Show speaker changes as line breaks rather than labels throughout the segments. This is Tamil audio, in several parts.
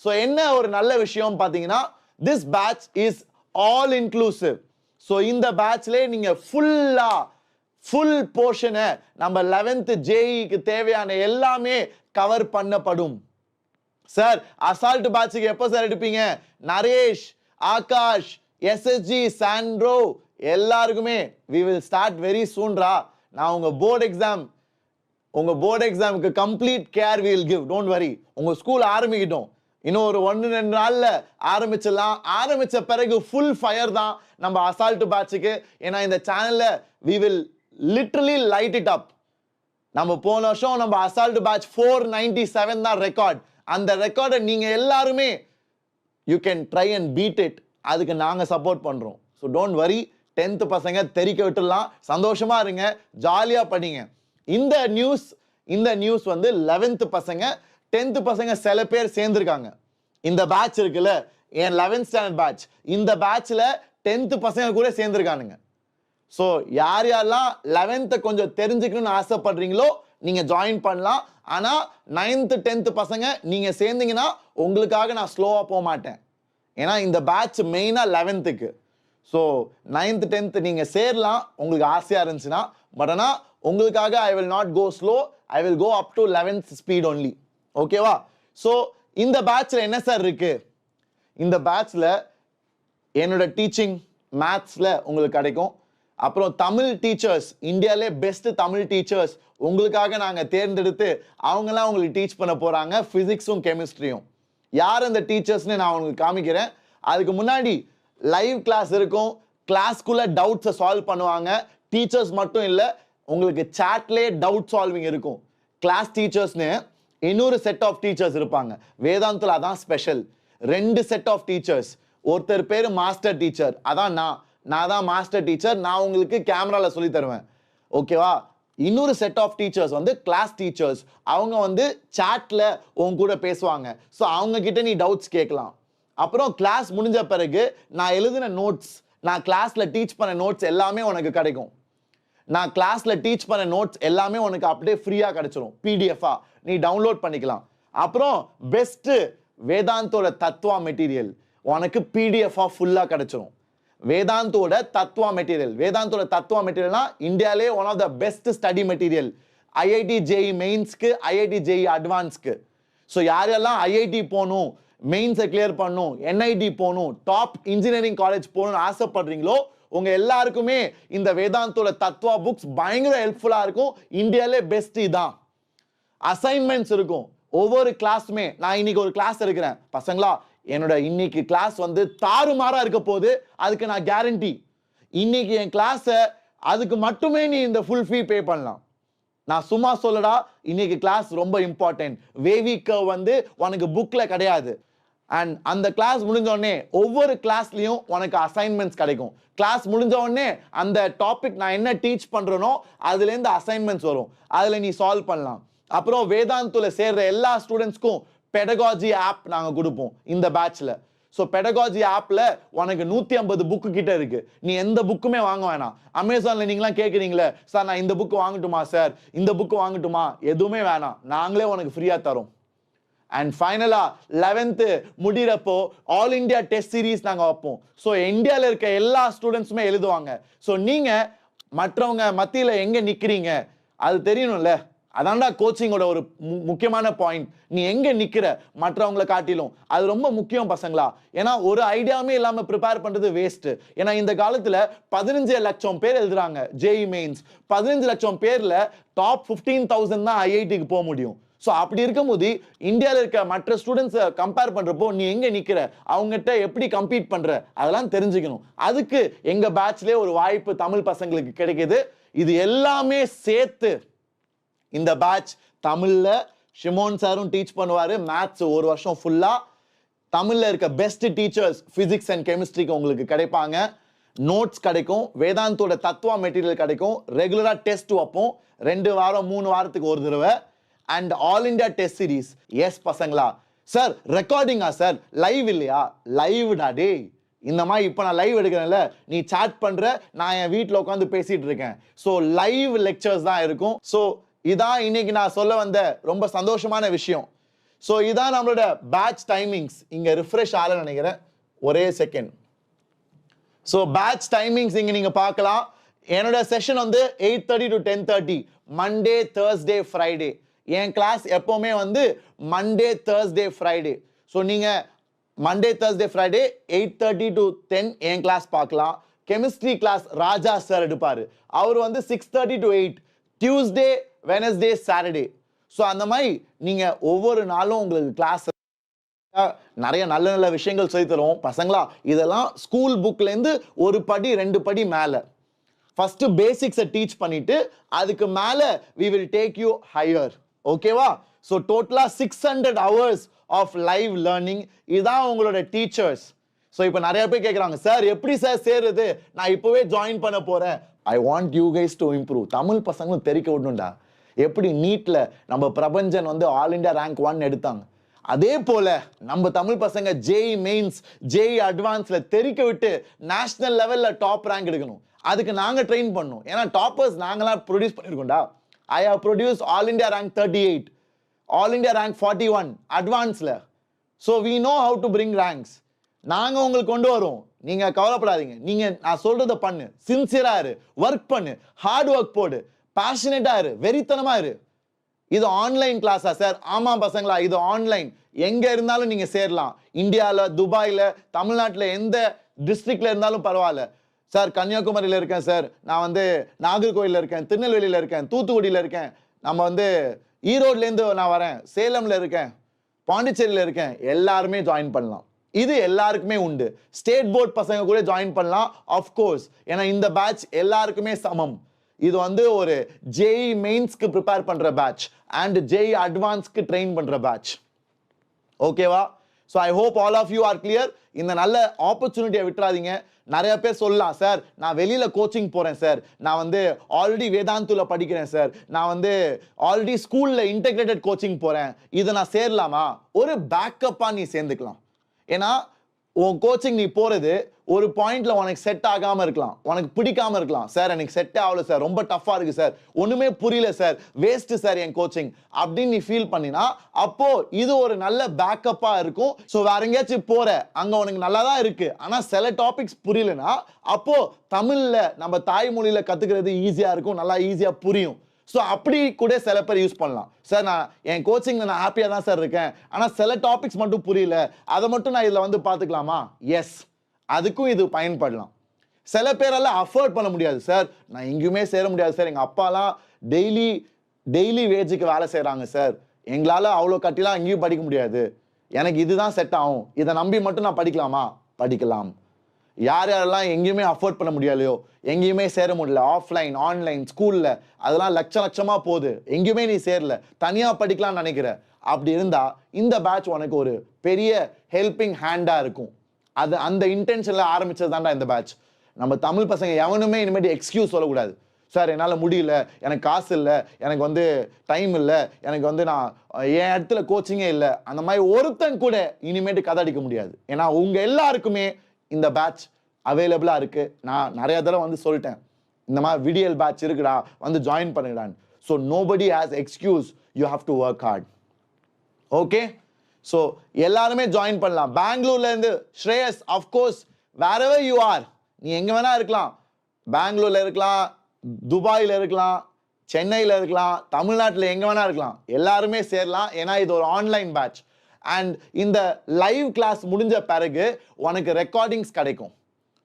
ஸோ என்ன ஒரு நல்ல விஷயம் பார்த்தீங்கன்னா this batch is all inclusive. So இந்த பேட்ச்ல நீங்க ஃபுல் போர்ஷனை நம்ம 11th ஜேஇக்கு தேவையான எல்லாமே கவர் பண்ணப்படும். சார் அசால்ட் பேட்சுக்கு எப்போ சார் எடுப்பீங்க? நரேஷ், ஆகாஷ், எஸ்எஸ்ஜி, சாண்ட்ரோ எல்லாருக்குமே we will start very soon ரா. நான் உங்க போர்டு எக்ஸாமுக்கு complete care we will give, don't worry. உங்க ஸ்கூல் ஆரம்பிக்கிட்டோம், இன்னும் ஒரு 1-2 நாள்ல ஆரம்பிச்சிடலாம். ஆரம்பிச்ச பிறகு ஃபுல் ஃபயர் தான் நம்ம அசால்ட் பேட்சுக்கு. ஏன்னா இந்த சேனல்ல we will literally light it up. நம்ம போன வருஷம் நம்ம அசால்ட் பேட்ச் 497 தான் ரெக்கார்ட். அந்த ரெக்கார்டை நீங்க எல்லாருமே you can try and beat it. அதுக்கு நாங்க சப்போர்ட் பண்றோம். So don't worry. 10th பசங்க தெரிக்க விட்டுடலாம், சந்தோஷமா இருங்க, ஜாலியா படிங்க. இந்த நியூஸ் வந்து 11th பசங்க 10th பசங்க சில பேர் சேர்ந்துருக்காங்க. இந்த பேட்ச் இருக்குல்ல, என் 11th ஸ்டாண்டர்ட் பேட்ச், இந்த பேட்ச்ல 10th பசங்க கூட சேர்ந்துருக்கானுங்க. ஸோ யாரெல்லாம் 11th கொஞ்சம் தெரிஞ்சுக்கணும்னு ஆசைப்படுறீங்களோ நீங்க ஜாயின் பண்ணலாம். ஆனா 9th 10th பசங்க நீங்க சேர்ந்தீங்கன்னா உங்களுக்காக நான் ஸ்லோவா போக மாட்டேன். ஏன்னா இந்த பேட்ச் மெயினா 11th. ஸோ 9th 10th நீங்க சேரலாம் உங்களுக்கு ஆசையா இருந்துச்சுன்னா. பட் ஆனா உங்களுக்காக I will not go slow, I will go up to 11th speed only. ஓகேவா? ஸோ இந்த பேட்ச்ல என்ன சார் இருக்கு? இந்த பேட்ச்ல என்னோட டீச்சிங் மேத்ஸ்ல உங்களுக்கு கிடைக்கும். அப்புறம் தமிழ் டீச்சர்ஸ், இந்தியாவிலே பெஸ்ட் தமிழ் டீச்சர்ஸ் உங்களுக்காக நாங்கள் தேர்ந்தெடுத்து அவங்களாம் உங்களுக்கு டீச் பண்ண போறாங்க, பிசிக்ஸும் கெமிஸ்ட்ரியும். யார் அந்த டீச்சர்ஸ்னு நான் உங்களுக்கு காமிக்கிறேன். அதுக்கு முன்னாடி லைவ் கிளாஸ் இருக்கும், கிளாஸ்க்குள்ள டவுட்ஸை சால்வ் பண்ணுவாங்க. டீச்சர்ஸ் மட்டும் இல்லை, உங்களுக்கு சாட்லேயே டவுட் சால்விங் இருக்கும். கிளாஸ் டீச்சர்ஸ்னு இன்னொரு செட் ஆஃப் டீச்சர்ஸ் இருப்பாங்க. வேதாந்தில் அதான் ஸ்பெஷல். 2 set of teachers. ஒருத்தர் பேர் மாஸ்டர் டீச்சர், அதான் நான் தான் மாஸ்டர் டீச்சர். நான் உங்களுக்கு கேமரால சொல்லி தருவேன். ஓகேவா? இன்னொரு செட் ஆஃப் டீச்சர்ஸ் வந்து கிளாஸ் டீச்சர்ஸ். அவங்க வந்து சாட்ல உங்க கூட பேசுவாங்க. ஸோ அவங்க கிட்ட நீ டவுட்ஸ் கேட்கலாம். அப்புறம் கிளாஸ் முடிஞ்ச பிறகு நான் எழுதின நோட்ஸ், நான் கிளாஸ்ல டீச் பண்ண நோட்ஸ் எல்லாமே உனக்கு கிடைக்கும். நான் கிளாஸ்ல டீச் பண்ண நோட்ஸ் எல்லாமே உனக்கு அப்படியே ஃப்ரீயா கிடைச்சிரும், பிடிஎஃபா நீ டவுன்லோட் பண்ணிக்கலாம். அப்புறம் பெஸ்ட் வேதாந்தோட தத்துவா மெட்டீரியல் உனக்கு பிடிஎஃபா ஃபுல்லா கிடைச்சிரும். வேதாந்தோட தத்துவா மெட்டீரியல்னா இந்தியாவிலே one of the best study material. IIT JEE மெயின்ஸ்க்கு, ஐஐடி ஜேஇ அட்வான்ஸ்க்கு. ஸோ யாரெல்லாம் ஐஐடி போகணும், மெயின்ஸை கிளியர் பண்ணணும், என்ஐடி போகணும், டாப் இன்ஜினியரிங் காலேஜ் போகணும்னு ஆசைப்படுறீங்களோ உங்க எல்லாருக்குமே இந்த வேதாந்தோட தத்துவா புக்ஸ் பயங்கர ஹெல்ப்ஃபுல்லா இருக்கும். இந்தியாவிலே பெஸ்ட் இதான். அசைன்மெண்ட்ஸ் இருக்கும் ஒவ்வொரு கிளாஸுமே. நான் இன்னைக்கு ஒரு கிளாஸ் எடுக்கிறேன் பசங்களா, என்னோட இன்னைக்கு கிளாஸ் வந்து தாறுமாறா இருக்க போது, அதுக்கு நான் கேரண்டி. இன்னைக்கு என் கிளாஸை அதுக்கு மட்டுமே நீ இந்த ஃபுல் ஃபீ பே பண்ணலாம். நான் சும்மா சொல்லடா, இன்னைக்கு கிளாஸ் ரொம்ப இம்பார்ட்டன்ட். வேவி கர்வ் வந்து உனக்கு புக்ல கிடையாது. அண்ட் அந்த கிளாஸ் முடிஞ்ச உடனே ஒவ்வொரு கிளாஸ்லயும் உனக்கு அசைன்மெண்ட்ஸ் கிடைக்கும். கிளாஸ் முடிஞ்ச உடனே அந்த டாபிக் நான் என்ன டீச் பண்றேனோ அதுல இருந்து அசைன்மெண்ட்ஸ் வரும், அதுல நீ சால்வ் பண்ணலாம். அப்புறம் வேதாந்துல சேர்ற எல்லா ஸ்டூடெண்ட்ஸ்க்கும் பெடகாஜி ஆப் நாங்க கொடுப்போம் இந்த பேட்ச்ல. ஸோ பெடகாஜி ஆப்ல உனக்கு 150 புக்கு கிட்ட இருக்கு. நீ எந்த புக்குமே வாங்க வேணாம். அமேசான்ல நீங்களாம் கேட்குறீங்களே சார் நான் இந்த புக்கு வாங்கட்டுமா சார், இந்த புக்கு வாங்கட்டுமா, எதுவுமே வேணாம், நாங்களே உனக்கு ஃப்ரீயா தரோம். அண்ட் ஃபைனலா 11th முடிகிறப்போ ஆல் இந்தியா டெஸ்ட் சீரீஸ் நாங்கள் வைப்போம். ஸோ இந்தியாவில் இருக்க எல்லா ஸ்டூடெண்ட்ஸுமே எழுதுவாங்க. ஸோ நீங்க மற்றவங்க மத்தியில் எங்க நிக்கிறீங்க அது தெரியணும்ல. அதான்டா கோச்சிங்கோட ஒரு முக்கியமான பாயிண்ட். நீ எங்க நிக்கிற மற்றவங்களை காட்டிலும் அது ரொம்ப முக்கியம் பசங்களா. ஏன்னா ஒரு ஐடியாவுமே இல்லாம ப்ரிப்பேர் பண்றது வேஸ்ட். ஏன்னா இந்த காலத்துல 15 லட்சம் பேர் எழுதுறாங்க ஜேஇ மெயின்ஸ். 15 லட்சம் பேர்ல டாப் 15,000 தான் ஐஐடிக்கு போக முடியும். ஸோ அப்படி இருக்கும்போது இந்தியாவில் இருக்க மற்ற ஸ்டூடெண்ட்ஸை கம்பேர் பண்றப்போ நீ எங்க நிக்கிற, அவங்ககிட்ட எப்படி கம்பீட் பண்ற, அதெல்லாம் தெரிஞ்சுக்கணும். அதுக்கு எங்க பேட்ச்லேயே ஒரு வாய்ப்பு தமிழ் பசங்களுக்கு கிடைக்குது. இது எல்லாமே சேர்த்து இந்த பேட்ச் தமிழ்ல ஷிமோன் சாரும் டீச் பண்ணுவாரு. மேத்ஸ் ஒரு வருஷம் ஃபுல்லா தமிழ்ல இருக்க பெஸ்ட் டீச்சர்ஸ் பிசிக்ஸ் அண்ட் கெமிஸ்ட்ரிக்கு உங்களுக்கு கிடைப்பாங்க. நோட்ஸ் கிடைக்கும், வேதாந்தோட தத்துவா மெட்டீரியல் கிடைக்கும், ரெகுலரா டெஸ்ட் வைப்போம் 2 வாரம் 3 வாரத்துக்கு ஒரு தடவை. And all India test series. Yes பசங்களா. சார் ரெக்கார்டிங்கா சார், லைவ் இல்லையா? Live today. இந்த மாதிரி இப்போ நான் லைவ் எடுக்கிறேன்ல, நீ சாட் பண்ற, நான் என் வீட்டில் உட்காந்து பேசிட்டு இருக்கேன். ஸோ லைவ் லெக்சர்ஸ் தான் இருக்கும். ஸோ இதான் இன்னைக்கு நான் சொல்ல வந்த ரொம்ப சந்தோஷமான விஷயம். ஸோ இதான் நம்மளோட பேட்ச் டைமிங்ஸ். இங்க ரிஃப்ரெஷ் ஆகல நினைக்கிறேன், ஒரே செகண்ட். ஸோ பேட்ச் டைமிங்ஸ் இங்க நீங்க பார்க்கலாம். என்னோட செஷன் வந்து 8:30 to 10:30 மண்டே தேர்ஸ்டே ஃப்ரைடே. என் கிளாஸ் எப்பவுமே வந்து மண்டே தேர்ஸ்டே ஃப்ரைடே. ஸோ நீங்க மண்டே தேர்ஸ்டே ஃப்ரைடே 8:30 to 10 என் கிளாஸ் பார்க்கலாம். கெமிஸ்ட்ரி கிளாஸ் ராஜா சார் எடுப்பாரு, அவர் வந்து 6:30 to 8 Tuesday Wednesday Saturday. So அந்த மாதிரி நீங்க ஒவ்வொரு நாளும் உங்களுக்கு கிளாஸ் நிறைய நல்ல நல்ல விஷயங்கள் சொல்லி தருவோம். பசங்களா இதெல்லாம் ஸ்கூல் புக்ல இருந்து ஒரு படி 2 படி மேல. ஃபர்ஸ்ட் பேசிக்ஸை டீச் பண்ணிட்டு அதுக்கு மேல we will take you higher. ஓகேவா? ஸோ டோட்டலா 600 hours ஆஃப் லைவ் லேர்னிங். இதான் உங்களோட டீச்சர்ஸ். ஸோ இப்போ நிறைய பேர் கேட்குறாங்க, சார் எப்படி சார் சேருது, நான் இப்போவே ஜாயின் பண்ண போறேன். I want you guys to improve. Tamil பசங்களும் தெரிக்க விடணும்டா. எப்படி நீட்ல நம்ம பிரபஞ்சன் வந்து ஆல் இண்டியா ரேங்க் 1 எடுத்தாங்க, அதே போல நம்ம தமிழ் பசங்க ஜேஇ மெயின்ஸ் ஜேஇ அட்வான்ஸ்ல தெரிக்க விட்டு நேஷனல் லெவல்ல டாப் ரேங்க் எடுக்கணும். அதுக்கு நாங்க ட்ரெயின் பண்ணோம். ஏன்னா டாப்பர்ஸ் நாங்களாம் ப்ரொடியூஸ் பண்ணிருக்கோம்டா. I have produce all India rank 38, all India rank 41 அட்வான்ஸ்ல. So we know how to bring ranks. நாங்க உங்களுக்கு கொண்டு வரோம், நீங்க கவலைப்படாதீங்க. நீங்க நான் சொல்றத பண்ணு, சின்சியரா இரு, ஒர்க் பண்ணு, ஹார்ட் ஒர்க் போடு, பேஷனேட்டா இரு, வெறித்தனமா இரு. இது ஆன்லைன் கிளாஸா சார்? ஆமா பசங்களா, இது ஆன்லைன். எங்க இருந்தாலும் நீங்க சேரலாம். இந்தியாவில், துபாயில், தமிழ்நாட்டில் எந்த டிஸ்ட்ரிக்ட்ல இருந்தாலும் பரவாயில்ல. சார் கன்னியாகுமரியில் இருக்கேன் சார், நான் வந்து நாகர்கோயிலில் இருக்கேன், திருநெல்வேலியில் இருக்கேன், தூத்துக்குடியில் இருக்கேன், நம்ம வந்து ஈரோட்லேருந்து நான் வரேன், சேலம்ல இருக்கேன், பாண்டிச்சேரியில் இருக்கேன். எல்லாருமே ஜாயின் பண்ணலாம். இது எல்லாருக்குமே உண்டு. ஸ்டேட் போர்ட் பசங்க கூட ஜாயின் பண்ணலாம் ஆஃப்கோர்ஸ். ஏன்னா இந்த பேட்ச் எல்லாருக்குமே சமம். இது வந்து ஒரு ஜேஇ மெயின்ஸ்க்கு ப்ரிப்பேர் பண்ற பேட்ச் அண்ட் ஜேஇ அட்வான்ஸ்க்கு ட்ரெயின் பண்ற பேட்ச். ஓகேவா? So I hope all of you are clear. இந்த நல்ல ஆப்பர்ச்சுனிட்டியை விட்டுறாதீங்க. நிறைய பேர் சொல்லலாம், சார் நான் வெளியில கோச்சிங் போறேன் சார், நான் வந்து ஆல்ரெடி வேதாந்துல படிக்கிறேன் சார், நான் வந்து ஆல்ரெடி ஸ்கூல்ல இன்டெகிரேட்டட் கோச்சிங் போறேன், இதை நான் சேரலாமா? ஒரு பேக்கப்பா நீ சேர்ந்துக்கலாம். ஏன்னா உன் கோச்சிங் நீ போறது ஒரு பாயிண்ட்ல உனக்கு செட் ஆகாம இருக்கலாம், உனக்கு பிடிக்காம இருக்கலாம். சார் எனக்கு செட் ஆகல சார், ரொம்ப டஃபா இருக்கு சார், ஒண்ணுமே புரியல சார், வேஸ்ட் சார் என் கோச்சிங் அப்படின்னு நீ ஃபீல் பண்ணினா, அப்போ இது ஒரு நல்ல பேக்கப்பா இருக்கும். ஸோ வேற எங்கேயாச்சும் போற, அங்க உனக்கு நல்லா தான் இருக்கு, ஆனா சில டாபிக்ஸ் புரியலனா, அப்போ தமிழ்ல நம்ம தாய்மொழியில கத்துக்கிறது ஈஸியா இருக்கும், நல்லா ஈஸியா புரியும். ஸோ அப்படி கூட சில பேர் யூஸ் பண்ணலாம். சார் நான் என் கோச்சிங்ல நான் ஹாப்பியா தான் சார் இருக்கேன், ஆனா சில டாபிக்ஸ் மட்டும் புரியல, அதை மட்டும் நான் இதுல வந்து பாத்துக்கலாமா? எஸ், அதுக்கும் இது பயன்படலாம். சில பேரெல்லாம் அஃபோர்ட் பண்ண முடியாது, சார் நான் எங்கேயுமே சேர முடியாது சார், எங்க அப்பாலாம் டெய்லி வேஜுக்கு வேலை செய்யறாங்க சார், எங்களால அவ்வளோ கட்டிலாம் எங்கேயும் படிக்க முடியாது, எனக்கு இதுதான் செட் ஆகும், இதை நம்பி மட்டும் நான் படிக்கலாமா? படிக்கலாம். யார் யாரெல்லாம் எங்கேயுமே அஃபோர்ட் பண்ண முடியலையோ, எங்கேயுமே சேர முடியல, ஆஃப்லைன் ஆன்லைன் ஸ்கூல்ல அதெல்லாம் லட்சமா போகுது, எங்கேயுமே நீ சேரல, தனியா படிக்கலாம்னு நினைக்கிற, அப்படி இருந்தா இந்த பேட்ச் உனக்கு ஒரு பெரிய ஹெல்பிங் ஹேண்டா இருக்கும். அது அந்த இன்டென்ஷன்ல ஆரம்பிச்சது தான்டா இந்த பேட்ச். நம்ம தமிழ் பசங்க எவனுமே இனிமேட்டு எக்ஸ்கியூஸ் சொல்லக்கூடாது. சார் என்னால் முடியல, எனக்கு காசு இல்லை, எனக்கு வந்து டைம் இல்லை, எனக்கு வந்து நான் என் இடத்துல கோச்சிங்கே இல்லை, அந்த மாதிரி ஒருத்தன் கூட இனிமேட்டு கதை அடிக்க முடியாது. ஏன்னா உங்க எல்லாருக்குமே இந்த பேட்ச் அவைலபிளா இருக்கு. நான் நிறைய தடவை வந்து சொல்லிட்டேன், இந்த மாதிரி விடியல் பேட்ச் இருக்குடா, வந்து ஜாயின் பண்ணுங்கடான்னு. So nobody has excuse, you have to work hard. Okay, so எல்லாருமே ஜாயின் பண்ணலாம். பெங்களூர்ல இருந்து Shreyas, of course wherever you are, நீ எங்க வேணா இருக்கலாம், பெங்களூர்ல இருக்கலாம், துபாயில இருக்கலாம், சென்னையில இருக்கலாம், தமிழ்நாட்டில் எங்க வேணா இருக்கலாம், எல்லாருமே சேரலாம். ஏன்னா இது ஒரு ஆன்லைன் பேட்ச். அண்ட் இந்த லைவ் கிளாஸ் முடிஞ்ச பிறகு உனக்கு ரெக்கார்டிங்ஸ் கிடைக்கும்.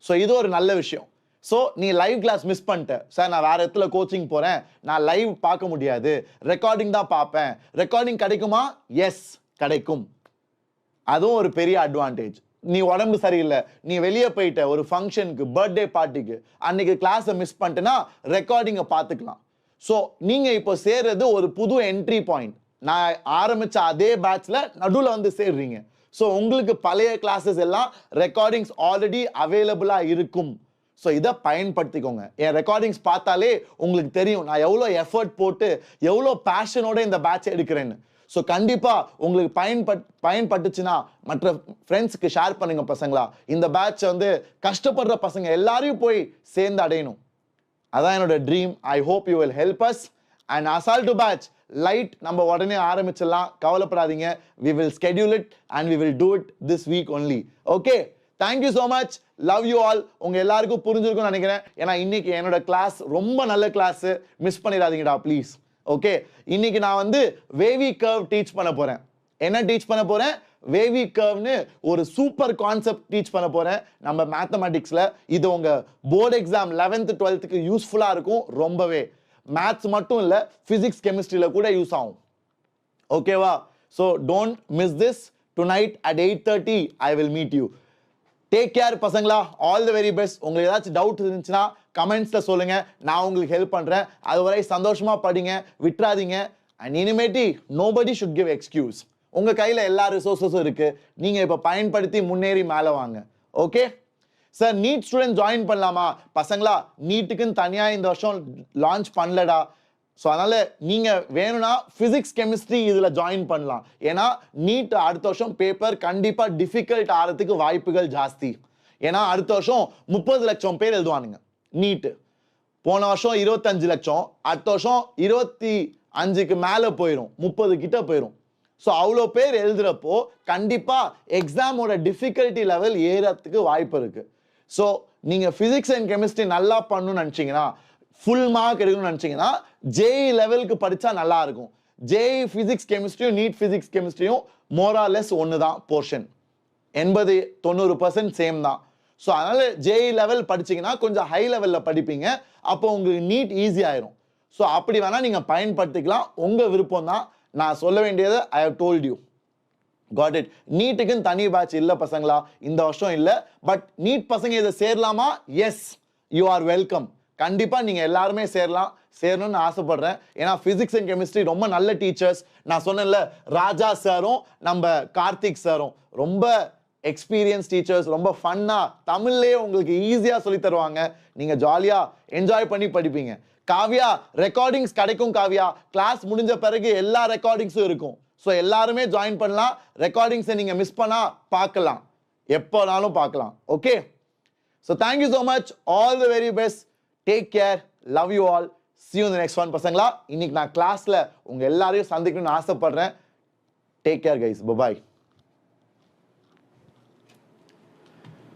ஸோ இது ஒரு நல்ல விஷயம். ஸோ நீ லைவ் கிளாஸ் மிஸ் பண்ணிட்ட, சார் நான் வேற இடத்துல கோச்சிங் போறேன், நான் லைவ் பார்க்க முடியாது, ரெக்கார்டிங் தான் பார்ப்பேன், ரெக்கார்டிங் கிடைக்குமா? எஸ், கிடைக்கும். அதுவும் ஒரு பெரிய அட்வான்டேஜ். நீ உடம்பு சரியில்லை, நீ வெளியே போயிட்ட ஒரு ஃபங்க்ஷனுக்கு, பர்த்டே பார்ட்டிக்கு, அன்னைக்கு கிளாஸை மிஸ் பண்ணிட்டேன்னா ரெக்கார்டிங்கை பார்த்துக்கலாம். ஸோ நீங்க இப்போ சேர்றது ஒரு புது என்ட்ரி பாயிண்ட். நான் ஆரம்பிச்ச அதே பேட்ச்ல நடுவில் வந்து சேர்றீங்க. ஸோ உங்களுக்கு பழைய கிளாஸஸ் எல்லாம் ரெக்கார்டிங்ஸ் ஆல்ரெடி அவைலபிளா இருக்கும். ஸோ இதை பயன்படுத்திக்கோங்க. என் ரெக்கார்டிங்ஸ் பார்த்தாலே உங்களுக்கு தெரியும் நான் எவ்வளோ எஃபர்ட் போட்டு எவ்வளோ பேஷனோட இந்த பேட்ச் எடுக்கிறேன்னு. ஸோ கண்டிப்பா உங்களுக்கு பயன்பட்டுச்சுன்னா மற்ற ஃப்ரெண்ட்ஸுக்கு ஷேர் பண்ணுங்க பசங்களா. இந்த பேட்ச் வந்து கஷ்டப்படுற பசங்க எல்லாரையும் போய் சேர்ந்து அடையணும். அதான் என்னோட dream. I hope you will help us. And assault batch light நம்ம உடனே ஆரம்பிச்சிடலாம், கவலைப்படாதீங்க. we will schedule it and we will do it this week only. okay, thank you so much, love you all. உங்க எல்லாருக்கும் புரிஞ்சிருக்கும்னு நினைக்கிறேன். ஏன்னா இன்னைக்கு என்னோட கிளாஸ் ரொம்ப நல்ல கிளாஸ், மிஸ் பண்ணிடாதீங்கடா ப்ளீஸ். ஓகே, இன்னைக்கு நான் வந்து வேவி கர்வ் டீச் பண்ண போறேன். என்ன டீச் பண்ண போறேன்? வேவி கர்வ்னு ஒரு சூப்பர் கான்செப்ட் டீச் பண்ண போறேன் நம்ம மேத்தமேட்டிக்ஸ்ல. இது உங்க போர்டு எக்ஸாம் 11th 12th யூஸ்ஃபுல்லா இருக்கும் ரொம்பவே. மேத்ஸ் மட்டும் இல்ல, பிசிக்ஸ் கெமிஸ்ட்ரியில கூட யூஸ் ஆகும். ஓகேவா? So don't miss this. Tonight at 8:30 I will meet you. Take care பசங்களா, ஆல் தி வெரி பெஸ்ட். உங்களுக்கு ஏதாச்சும் டவுட் இருந்துச்சுன்னா கமெண்ட்ஸ்ல சொல்லுங்க, நான் உங்களுக்கு ஹெல்ப் பண்றேன். அதுவரை சந்தோஷமா படிங்க, விட்டுறாதீங்க. அண்ட் இனிமேட்டி நோபடி ஷுட் கிவ் எக்ஸ்கியூஸ். உங்க கையில எல்லா ரிசோர்ஸஸும் இருக்கு, நீங்க இப்ப பயன்படுத்தி முன்னேறி மேல வாங்க. Okay sir, NEET student join பண்ணலாமா? பசங்களா, நீட்டுக்குன்னு தனியா இந்த வருஷம் லான்ச் பண்ணலடா. ஸோ அதனால நீங்க வேணும்னா பிசிக்ஸ் கெமிஸ்ட்ரி இதுல ஜாயின் பண்ணலாம். ஏன்னா நீட் அடுத்த வருஷம் பேப்பர் கண்டிப்பா டிஃபிகல்ட் ஆகிறதுக்கு வாய்ப்புகள் ஜாஸ்தி. ஏன்னா அடுத்த வருஷம் 30 லட்சம் பேர் எழுதுவானுங்க நீட்டு. போன வருஷம் 25 லட்சம், அடுத்த வருஷம் 25க்கு மேல போயிடும், 30 கிட்ட போயிடும். ஸோ அவ்வளோ பேர் எழுதுறப்போ கண்டிப்பா எக்ஸாமோட டிஃபிகல்ட்டி லெவல் ஏறதுக்கு வாய்ப்பு இருக்கு. ஸோ நீங்க பிசிக்ஸ் அண்ட் கெமிஸ்ட்ரி நல்லா பண்ணணும்னு நினைச்சீங்கன்னா, ஃபுல் மார்க் எடுக்கணும்னு நினைச்சீங்கன்னா ஜேஇ லெவலுக்கு படிச்சா நல்லா இருக்கும். ஜேஇ பிசிக்ஸ் கெமிஸ்ட்ரியும் நீட் பிசிக்ஸ் கெமிஸ்ட்ரியும் மோராலெஸ் ஒன்று தான் போர்ஷன். 80-90% சேம் தான். ஸோ அதனால ஜேஇ லெவல் படிச்சீங்கன்னா கொஞ்சம் ஹை லெவல்ல படிப்பீங்க, அப்போ உங்களுக்கு நீட் ஈஸி ஆயிரும். ஸோ அப்படி வேணா நீங்க பயன்படுத்திக்கலாம், உங்க விருப்பம் தான். நான் சொல்ல வேண்டியது I have told you. Got it. நீட்டுக்குன்னு தனி பேட்ச் இல்ல பசங்களா, இந்த வருஷம் இல்ல. பட் நீட் பசங்க இதை சேரலாமா? Yes, you are welcome. கண்டிப்பா நீங்க எல்லாருமே சேரணும்னு ஆசைப்படுறேன். ஏன்னா பிசிக்ஸ் அண்ட் கெமிஸ்ட்ரி ரொம்ப நல்ல டீச்சர்ஸ். நான் சொன்னேன்ல, ராஜா சாரும் நம்ம கார்த்திக் சாரும் ரொம்ப எக்ஸ்பீரியன்ஸ் டீச்சர்ஸ். ரொம்ப ஃபன்னா தமிழ்லயே உங்களுக்கு ஈஸியா சொல்லி தருவாங்க. நீங்க ஜாலியா என்ஜாய் பண்ணி படிப்பீங்க. காவ்யா, ரெக்கார்டிங்ஸ் கிடைக்கும் காவ்யா. கிளாஸ் முடிஞ்ச பிறகு எல்லா ரெக்கார்டிங்ஸும் இருக்கும். ஸோ எல்லாருமே ஜாயின் பண்ணலாம். ரெக்கார்டிங்ஸை நீங்க மிஸ் பண்ணா பார்க்கலாம், எப்போனாலும் பார்க்கலாம். Okay, so thank you so much, all the very best, take care, love you all, see you in the next one பசங்களா. இன்னைக்கு நான் கிளாஸ்ல உங்க எல்லாரையும் சந்திக்கணும்னு ஆசைப்படுறேன். Take care guys, by.